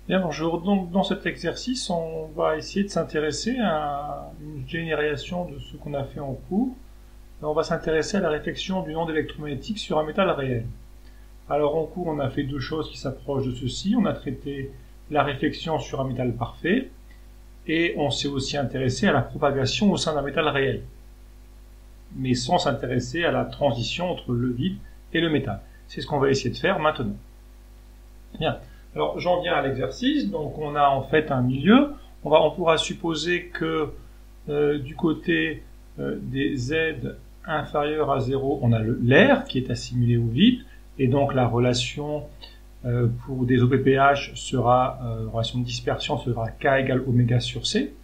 Bien, bonjour. Donc, dans cet exercice, on va essayer de s'intéresser à une généralisation de ce qu'on a fait en cours. On va s'intéresser à la réflexion d'une onde électromagnétique sur un métal réel. Alors, en cours, on a fait deux choses qui s'approchent de ceci. On a traité la réflexion sur un métal parfait et on s'est aussi intéressé à la propagation au sein d'un métal réel, mais sans s'intéresser à la transition entre le vide et le métal. C'est ce qu'on va essayer de faire maintenant. Bien. Alors, j'en viens à l'exercice. Donc, on a en fait un milieu. On pourra supposer que du côté des Z inférieurs à 0, on a l'air qui est assimilé au vide. Et donc, la relation pour des OPPH sera, relation de dispersion sera K égale oméga sur C.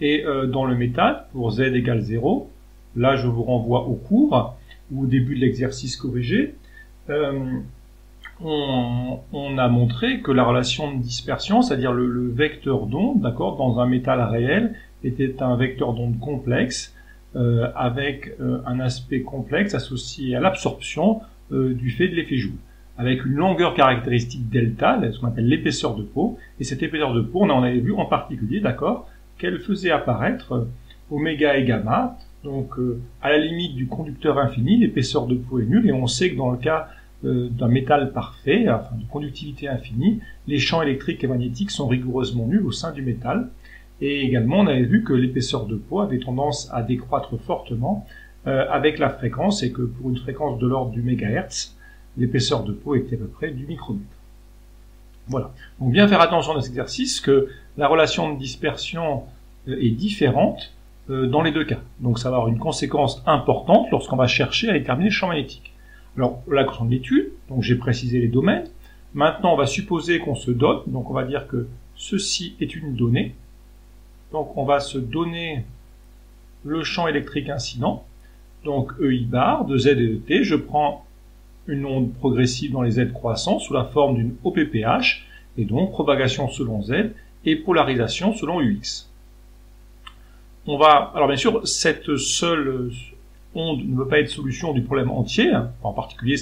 Et dans le métal, pour Z égale 0, là, je vous renvoie au cours ou au début de l'exercice corrigé. On a montré que la relation de dispersion, c'est-à-dire le vecteur d'onde, d'accord, dans un métal réel, était un vecteur d'onde complexe, avec un aspect complexe associé à l'absorption du fait de l'effet Joule, avec une longueur caractéristique delta, ce qu'on appelle l'épaisseur de peau, et cette épaisseur de peau, on en avait vu en particulier, d'accord, qu'elle faisait apparaître oméga et gamma, donc à la limite du conducteur infini, l'épaisseur de peau est nulle, et on sait que dans le cas d'un métal parfait, enfin de conductivité infinie, les champs électriques et magnétiques sont rigoureusement nuls au sein du métal. Et également, on avait vu que l'épaisseur de peau avait tendance à décroître fortement avec la fréquence, et que pour une fréquence de l'ordre du mégahertz, l'épaisseur de peau était à peu près du micromètre. Voilà. Donc bien faire attention dans cet exercice que la relation de dispersion est différente dans les deux cas. Donc ça va avoir une conséquence importante lorsqu'on va chercher à déterminer le champ magnétique. Alors, la question de l'étude, donc j'ai précisé les domaines. Maintenant, on va supposer qu'on se donne, donc on va dire que ceci est une donnée. Donc, on va se donner le champ électrique incident, donc EI bar de Z et de T. Je prends une onde progressive dans les Z croissants sous la forme d'une OPPH, et donc propagation selon Z et polarisation selon UX. Alors bien sûr, cette seule onde ne peut pas être solution du problème entier. En particulier,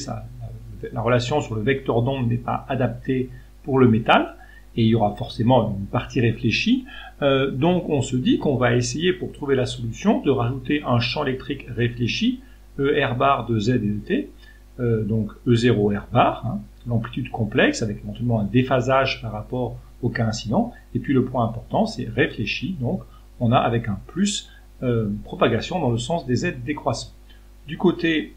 la relation sur le vecteur d'onde n'est pas adaptée pour le métal, et il y aura forcément une partie réfléchie. Donc on se dit qu'on va essayer, pour trouver la solution, de rajouter un champ électrique réfléchi, ER bar de Z et de T, donc E0 R bar, l'amplitude complexe, avec éventuellement un déphasage par rapport au cas incident. Et puis le point important, c'est réfléchi, donc on a avec un plus propagation dans le sens des Z décroissants. Du côté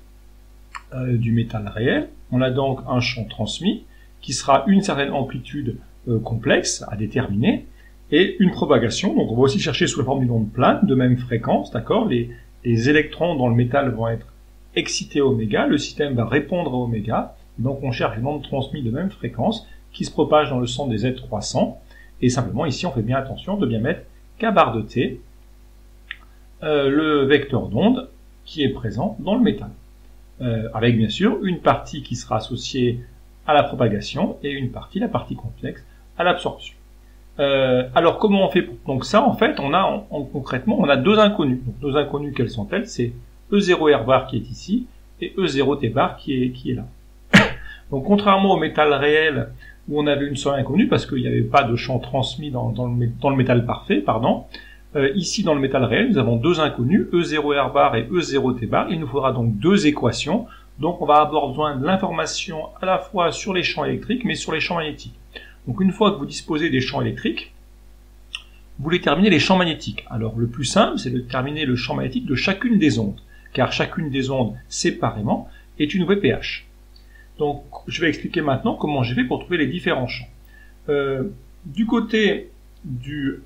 du métal réel, on a donc un champ transmis qui sera une certaine amplitude complexe à déterminer et une propagation. Donc on va aussi chercher sous la forme d'une onde plane de même fréquence, d'accord. Les électrons dans le métal vont être excités à oméga, le système va répondre à oméga, donc on cherche une onde transmise de même fréquence qui se propage dans le sens des Z croissants, et simplement ici on fait bien attention de bien mettre K bar de T, le vecteur d'onde qui est présent dans le métal, avec bien sûr une partie qui sera associée à la propagation et une partie, la partie complexe, à l'absorption. Alors comment on fait pour... Donc ça, en fait, concrètement, on a deux inconnus. Donc deux inconnus, quelles sont-elles? C'est E0 R bar qui est ici et E0 T bar qui est là. Donc contrairement au métal réel où on avait une seule inconnue parce qu'il n'y avait pas de champ transmis dans le métal parfait, pardon. Ici, dans le métal réel, nous avons deux inconnus, E0 R bar et E0 T bar. Il nous faudra donc deux équations. Donc, on va avoir besoin de l'information à la fois sur les champs électriques, mais sur les champs magnétiques. Donc, une fois que vous disposez des champs électriques, vous déterminez les champs magnétiques. Alors, le plus simple, c'est de déterminer le champ magnétique de chacune des ondes, car chacune des ondes, séparément, est une OPPH. Donc, je vais expliquer maintenant comment j'ai fait pour trouver les différents champs. Du côté du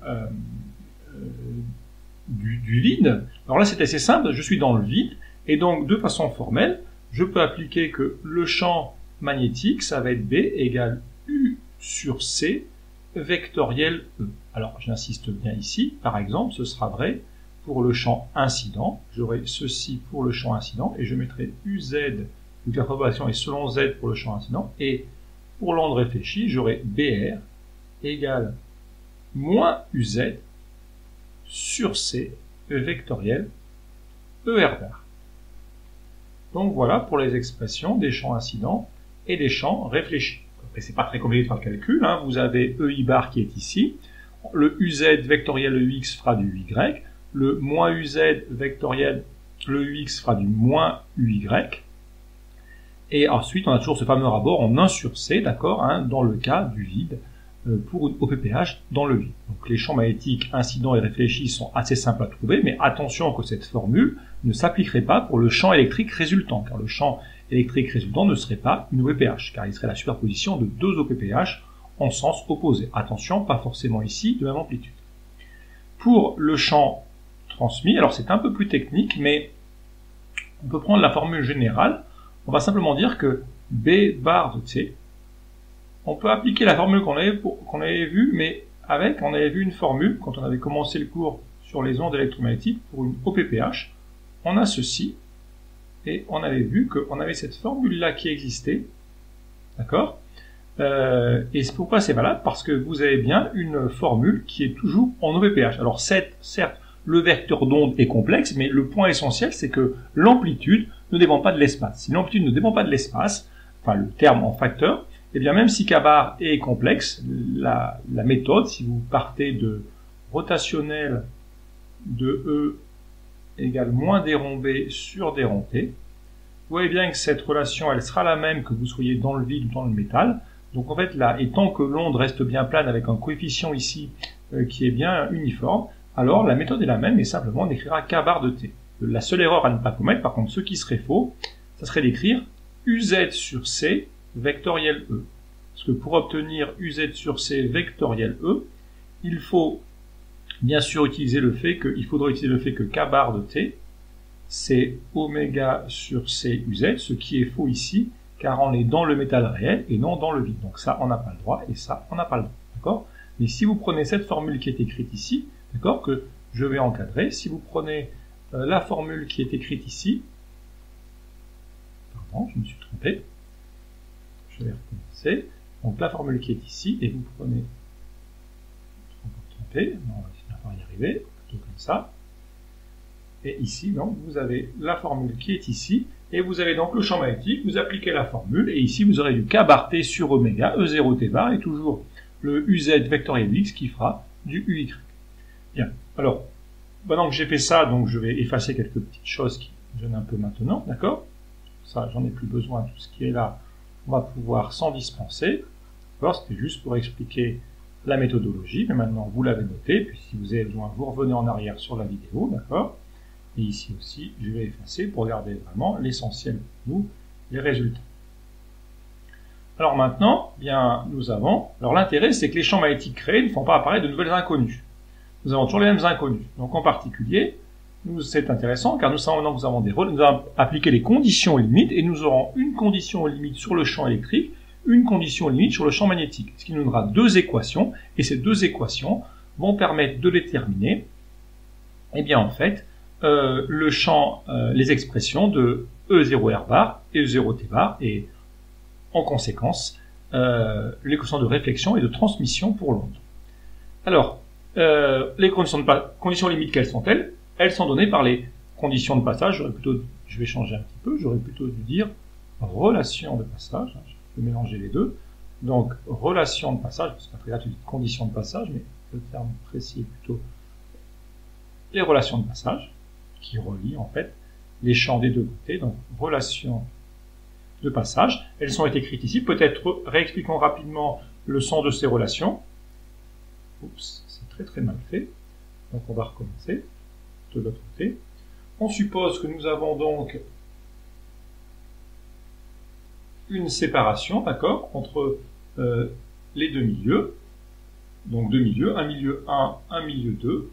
vide, alors là c'est assez simple, je suis dans le vide, et donc de façon formelle, je peux appliquer que le champ magnétique, ça va être B égale U sur C vectoriel E. Alors j'insiste bien ici, par exemple, ce sera vrai pour le champ incident, j'aurai ceci pour le champ incident, et je mettrai UZ, où la propagation est selon Z pour le champ incident, et pour l'onde réfléchie, j'aurai BR égale moins UZ sur C vectoriel ER bar. Donc voilà pour les expressions des champs incidents et des champs réfléchis. et c'est pas très compliqué de faire le calcul, hein, vous avez EI bar qui est ici, le UZ vectoriel EX fera du UY, le moins UZ vectoriel le UX fera du moins UY, et ensuite on a toujours ce fameux rapport en 1 sur C, d'accord, hein, dans le cas du vide, pour une OPPH dans le vide. Donc les champs magnétiques incidents et réfléchis sont assez simples à trouver, mais attention que cette formule ne s'appliquerait pas pour le champ électrique résultant, car le champ électrique résultant ne serait pas une OPPH, car il serait la superposition de deux OPPH en sens opposé. Attention, pas forcément ici de même amplitude. Pour le champ transmis, alors c'est un peu plus technique, mais on peut prendre la formule générale. On va simplement dire que B bar de T, on peut appliquer la formule qu'on avait vue, mais on avait vu une formule, quand on avait commencé le cours sur les ondes électromagnétiques, pour une OPPH, on a ceci, et on avait vu qu'on avait cette formule-là qui existait, d'accord, et pourquoi c'est valable? Parce que vous avez bien une formule qui est toujours en OPPH. Alors certes, le vecteur d'onde est complexe, mais le point essentiel, c'est que l'amplitude ne dépend pas de l'espace. Si l'amplitude ne dépend pas de l'espace, enfin le terme en facteur, eh bien même si K bar est complexe, la méthode, si vous partez de rotationnel de E égale moins d rond B sur d rond T, vous voyez bien que cette relation, elle sera la même que vous soyez dans le vide ou dans le métal. Donc en fait là, et tant que l'onde reste bien plane avec un coefficient ici qui est bien uniforme, alors la méthode est la même et simplement on écrira K bar de T. La seule erreur à ne pas commettre, par contre, ce qui serait faux, ça serait d'écrire UZ sur C vectoriel E. Parce que pour obtenir UZ sur C vectoriel E, il faut bien sûr utiliser le fait que K bar de T, c'est oméga sur C UZ, ce qui est faux ici, car on est dans le métal réel et non dans le vide. Donc ça, on n'a pas le droit, et ça, on n'a pas le droit. D'accord? Mais si vous prenez cette formule qui est écrite ici, d'accord, que je vais encadrer, si vous prenez la formule qui est écrite ici, pardon, je me suis trompé, je vais recommencer, donc la formule qui est ici, et vous prenez, non, on va finir par y arriver, plutôt comme ça, et ici, donc, vous avez la formule qui est ici, et vous avez donc le champ magnétique, vous appliquez la formule, et ici vous aurez du K bar T sur oméga, E0 T bar, et toujours le UZ vectoriel X qui fera du UY. Bien, alors, maintenant que j'ai fait ça, donc je vais effacer quelques petites choses qui me gênent un peu maintenant, d'accord? Ça, j'en ai plus besoin, tout ce qui est là, on va pouvoir s'en dispenser. D'accord? C'était juste pour expliquer la méthodologie, mais maintenant vous l'avez noté, puis si vous avez besoin, vous revenez en arrière sur la vidéo, d'accord? Et ici aussi, je vais effacer pour garder vraiment l'essentiel pour nous, les résultats. Alors maintenant, bien, nous avons... Alors l'intérêt, c'est que les champs magnétiques créés ne font pas apparaître de nouvelles inconnues. Nous avons toujours les mêmes inconnues. Donc en particulier, c'est intéressant, car nous savons maintenant que nous allons appliquer les conditions limites, et nous aurons une condition limite sur le champ électrique, une condition limite sur le champ magnétique. Ce qui nous donnera deux équations, et ces deux équations vont permettre de déterminer, eh bien en fait, le champ, les expressions de E0R bar et E0 T bar, et en conséquence, l'équation de réflexion et de transmission pour l'onde. Alors, les conditions limites, quelles sont-elles? Elles sont données par les conditions de passage. Je vais changer un petit peu, j'aurais plutôt dû dire relation de passage. Je peux mélanger les deux. Donc, relation de passage, parce qu'après là, tu dis conditions de passage, mais le terme précis est plutôt les relations de passage, qui relient en fait les champs des deux côtés. Donc, relations de passage. Elles ont été écrites ici. Peut-être réexpliquons rapidement le sens de ces relations. Oups, c'est très très mal fait. Donc, on va recommencer de l'autre côté. On suppose que nous avons donc une séparation, d'accord, entre les deux milieux. Donc deux milieux, un milieu 1, un milieu 2.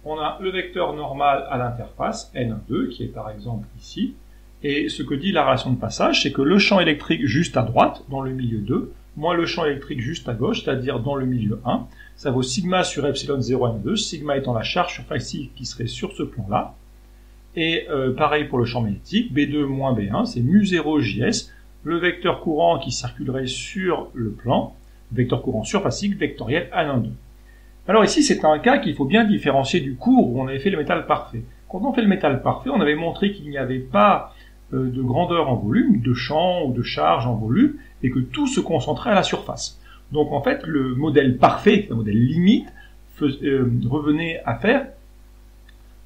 On a le vecteur normal à l'interface, N12, qui est par exemple ici. Et ce que dit la relation de passage, c'est que le champ électrique juste à droite, dans le milieu 2, moins le champ électrique juste à gauche, c'est-à-dire dans le milieu 1, ça vaut sigma sur epsilon 0 N2, sigma étant la charge surfacique qui serait sur ce plan-là. Et pareil pour le champ magnétique, B2 moins B1, c'est mu0 JS, le vecteur courant qui circulerait sur le plan, vecteur courant surfacique, vectoriel N12. Alors ici, c'est un cas qu'il faut bien différencier du cours où on avait fait le métal parfait. Quand on fait le métal parfait, on avait montré qu'il n'y avait pas de grandeur en volume, de champ ou de charge en volume, et que tout se concentrait à la surface. Donc en fait, le modèle parfait, le modèle limite, revenait à faire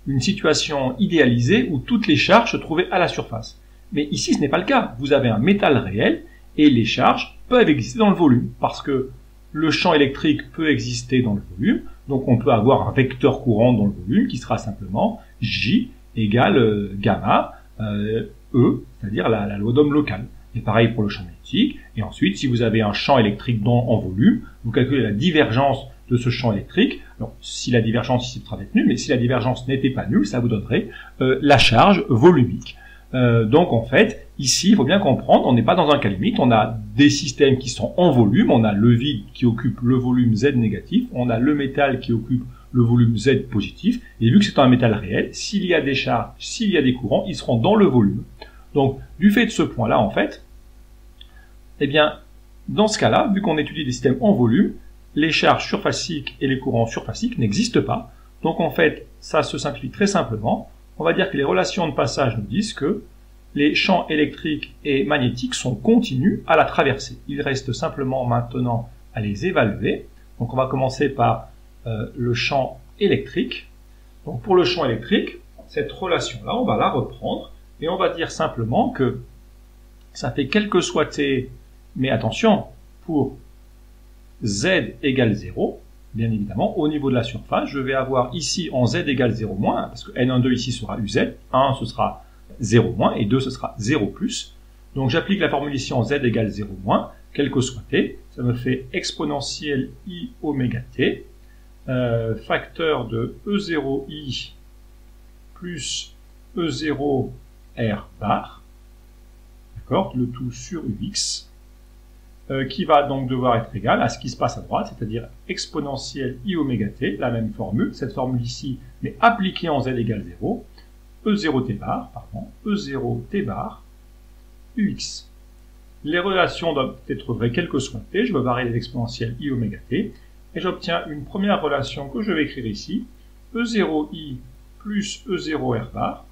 une situation idéalisée où toutes les charges se trouvaient à la surface. Mais ici, ce n'est pas le cas. Vous avez un métal réel et les charges peuvent exister dans le volume, parce que le champ électrique peut exister dans le volume, donc on peut avoir un vecteur courant dans le volume qui sera simplement J égale gamma E, c'est-à-dire la loi d'Ohm locale. Et pareil pour le champ magnétique. Et ensuite, si vous avez un champ électrique en volume, vous calculez la divergence de ce champ électrique. Alors, si la divergence ici sera nulle, mais si la divergence n'était pas nulle, ça vous donnerait la charge volumique. Donc en fait, ici, il faut bien comprendre, on n'est pas dans un cas limite, on a des systèmes qui sont en volume, on a le vide qui occupe le volume Z négatif, on a le métal qui occupe le volume Z positif, et vu que c'est un métal réel, s'il y a des charges, s'il y a des courants, ils seront dans le volume. Donc, du fait de ce point-là, en fait, eh bien, dans ce cas-là, vu qu'on étudie des systèmes en volume, les charges surfaciques et les courants surfaciques n'existent pas. Donc en fait, ça se simplifie très simplement. On va dire que les relations de passage nous disent que les champs électriques et magnétiques sont continus à la traversée. Il reste simplement maintenant à les évaluer. Donc on va commencer par le champ électrique. Donc pour le champ électrique, cette relation-là, on va la reprendre et on va dire simplement que ça fait quel que soit T, mais attention, pour Z égale 0, bien évidemment, au niveau de la surface, je vais avoir ici en Z égale 0 moins, parce que N12 ici sera UZ, 1 ce sera 0 moins, et 2 ce sera 0 plus. Donc j'applique la formule ici en Z égale 0 moins, quel que soit T, ça me fait exponentielle I oméga T, facteur de E0I plus E0 R bar, d'accord, le tout sur UX, qui va donc devoir être égal à ce qui se passe à droite, c'est-à-dire exponentielle I oméga T, la même formule, cette formule ici, mais appliquée en Z égale 0, E0 T bar, pardon, E0 T bar, UX. Les relations doivent être vraies quel que soit T, je vais varier les exponentielles I oméga T, et j'obtiens une première relation que je vais écrire ici, E0I plus E0 R bar,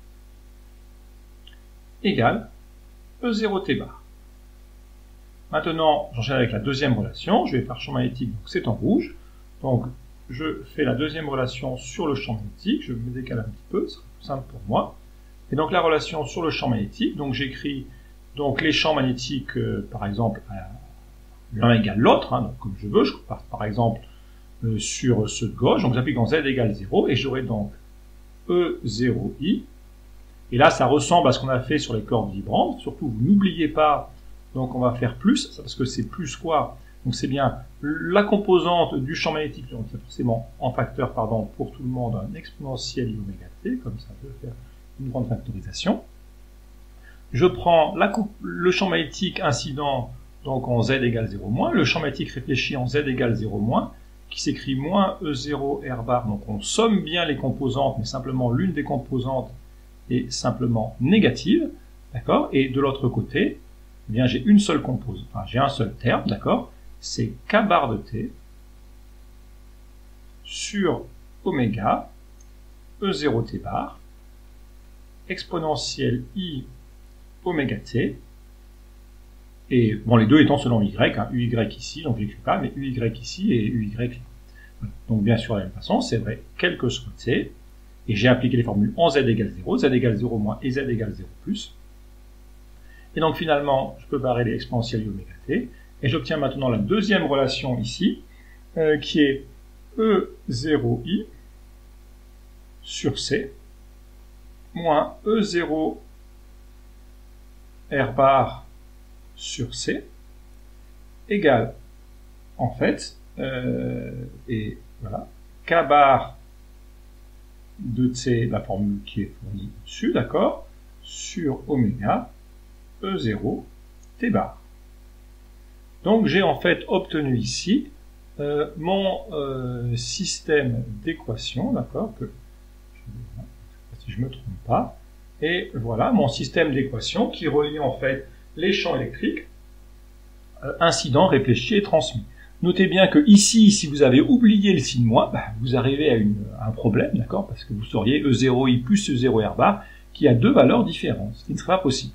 égale E0 T bar. Maintenant, j'enchaîne avec la deuxième relation, je vais faire champ magnétique, donc c'est en rouge, donc je fais la deuxième relation sur le champ magnétique, je me décale un petit peu, ce sera plus simple pour moi, et donc la relation sur le champ magnétique, donc j'écris donc les champs magnétiques, par exemple, l'un égale l'autre, hein, donc comme je veux, je pars par exemple sur ceux de gauche, donc j'applique en Z égale 0, et j'aurai donc E0I, et là ça ressemble à ce qu'on a fait sur les cordes vibrantes, surtout vous n'oubliez pas. Donc on va faire plus, parce que c'est plus quoi? Donc c'est bien la composante du champ magnétique, donc c'est forcément en facteur, pardon, pour tout le monde, un exponentiel I oméga T, comme ça je vais faire une grande factorisation. Je prends le champ magnétique incident, donc en Z égale 0 moins, le champ magnétique réfléchi en Z égale 0 moins, qui s'écrit moins E0 R bar, donc on somme bien les composantes, mais simplement l'une des composantes est simplement négative, d'accord? Et de l'autre côté, eh bien, j'ai une seule composante, enfin, j'ai un seul terme, d'accord? C'est K bar de T sur oméga E0 T bar exponentielle I oméga T, et bon, les deux étant selon Y, hein, UY ici, donc je n'écris pas, mais UY ici et UY là. Voilà. Donc bien sûr, de la même façon, c'est vrai, quel que soit T, et j'ai appliqué les formules en Z égale 0, Z égale 0 moins et Z égale 0 plus. Et donc finalement, je peux barrer les exponentielles I oméga T, et j'obtiens maintenant la deuxième relation ici, qui est E0I sur C, moins E0 R bar sur C, égale, en fait, et voilà, K bar de T, la formule qui est fournie dessus, d'accord, sur oméga, E0 T bar. Donc j'ai en fait obtenu ici mon système d'équation, d'accord, que si je ne me trompe pas, et voilà mon système d'équation qui relie en fait les champs électriques incidents, réfléchis et transmis. Notez bien que ici, si vous avez oublié le signe moins, vous arrivez à un problème, d'accord, parce que vous sauriez E0I plus E0 R bar qui a deux valeurs différentes, ce qui ne serait pas possible.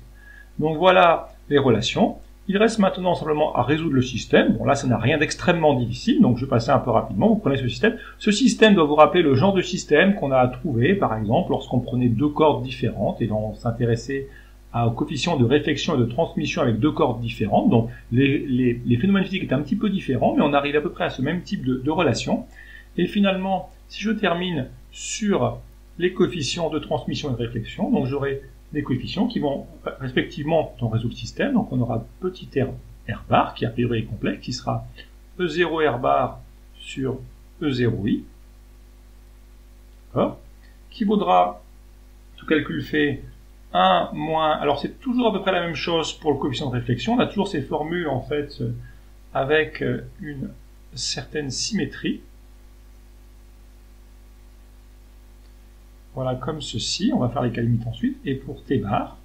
Donc voilà les relations. Il reste maintenant simplement à résoudre le système. Bon là, ça n'a rien d'extrêmement difficile, donc je vais passer un peu rapidement. Vous prenez ce système. Ce système doit vous rappeler le genre de système qu'on a trouvé, par exemple, lorsqu'on prenait deux cordes différentes et on s'intéressait aux coefficients de réflexion et de transmission avec deux cordes différentes. Donc les phénomènes physiques étaient un petit peu différents, mais on arrive à peu près à ce même type de relation. Et finalement, si je termine sur les coefficients de transmission et de réflexion, donc j'aurai des coefficients qui vont respectivement dans le réseau de système. Donc on aura petit r bar qui a priori est complexe, qui sera E0 r bar sur E0i, qui vaudra, tout calcul fait, 1 moins, alors c'est toujours à peu près la même chose pour le coefficient de réflexion, on a toujours ces formules en fait avec une certaine symétrie. Voilà, comme ceci, on va faire les cas limites ensuite, et pour t bar,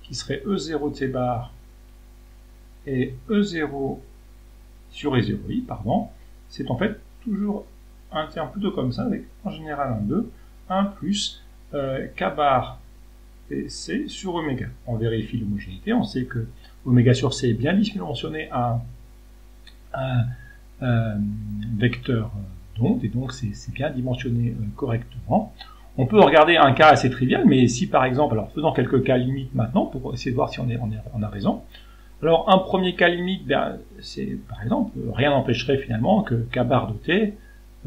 qui serait E0 t bar et E0 sur E0i, pardon, c'est en fait toujours un terme plutôt comme ça, avec en général un 2, 1 plus k bar et c sur oméga. On vérifie l'homogénéité, on sait que oméga sur c est bien dimensionné à un vecteur d'onde, et donc c'est bien dimensionné correctement. On peut regarder un cas assez trivial, mais si par exemple, alors faisons quelques cas limites maintenant, pour essayer de voir si on a raison. Alors un premier cas limite, ben, c'est par exemple, rien n'empêcherait finalement que k bar de t,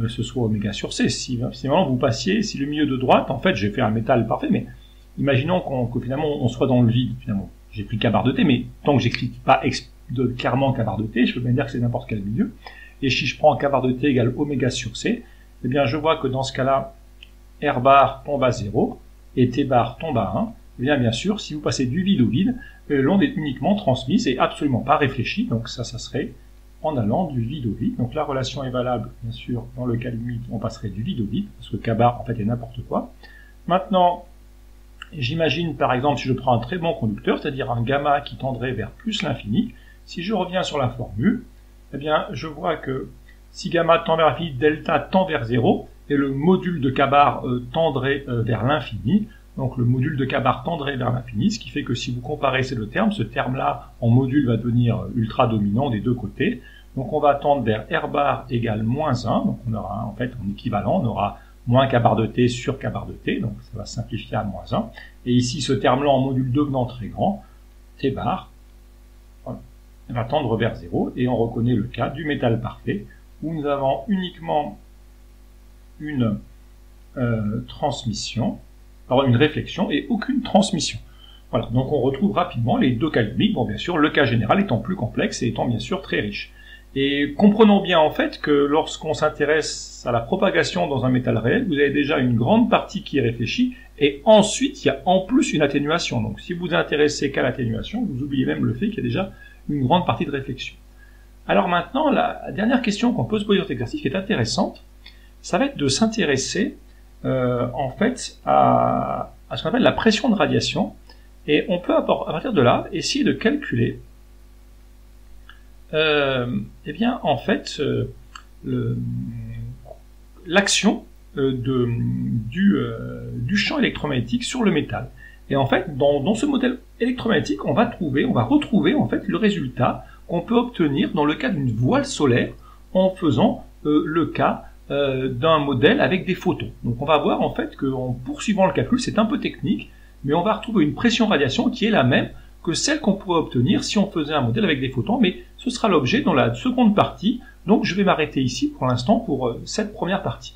ce soit oméga sur c. Si finalement vous passiez, si le milieu de droite, en fait j'ai fait un métal parfait, mais imaginons que finalement on soit dans le vide, finalement j'ai pris k bar de t, mais tant que j'explique pas clairement k bar de t, je peux bien dire que c'est n'importe quel milieu. Et si je prends k bar de t égale oméga sur c, eh bien je vois que dans ce cas-là, r bar tombe à 0 et t bar tombe à 1. Eh bien sûr, si vous passez du vide au vide, l'onde est uniquement transmise et absolument pas réfléchie. Donc ça serait en allant du vide au vide. Donc la relation est valable, bien sûr, dans le cas limite, on passerait du vide au vide, parce que k bar en fait est n'importe quoi. Maintenant, j'imagine par exemple si je prends un très bon conducteur, c'est-à-dire un gamma qui tendrait vers plus l'infini, si je reviens sur la formule, eh bien je vois que si gamma tend vers l'infini, delta tend vers 0, et le module de k bar tendrait vers l'infini. Donc le module de k bar tendrait vers l'infini, ce qui fait que si vous comparez ces deux termes, ce terme-là en module va devenir ultra dominant des deux côtés. Donc on va tendre vers r bar égale moins 1, donc on aura en fait en équivalent, on aura moins k bar de t sur k bar de t, donc ça va simplifier à moins 1. Et ici ce terme-là en module devenant très grand, t bar, voilà, va tendre vers 0, et on reconnaît le cas du métal parfait, où nous avons uniquement une transmission, alors une réflexion et aucune transmission. Voilà, donc on retrouve rapidement les deux cas limites, bon bien sûr le cas général étant plus complexe et étant bien sûr très riche. Et comprenons bien en fait que lorsqu'on s'intéresse à la propagation dans un métal réel, vous avez déjà une grande partie qui est réfléchie, et ensuite il y a en plus une atténuation. Donc si vous vous intéressez qu'à l'atténuation, vous oubliez même le fait qu'il y a déjà une grande partie de réflexion. Alors maintenant, la dernière question qu'on peut se poser dans cet exercice qui est intéressante, ça va être de s'intéresser en fait à ce qu'on appelle la pression de radiation, et on peut à partir de là essayer de calculer eh bien en fait l'action du champ électromagnétique sur le métal. Et en fait dans ce modèle électromagnétique on va retrouver en fait le résultat qu'on peut obtenir dans le cas d'une voile solaire en faisant le cas d'un modèle avec des photons. Donc on va voir en fait qu'en poursuivant le calcul, c'est un peu technique, mais on va retrouver une pression radiation qui est la même que celle qu'on pourrait obtenir si on faisait un modèle avec des photons, mais ce sera l'objet dans la seconde partie, donc je vais m'arrêter ici pour l'instant pour cette première partie.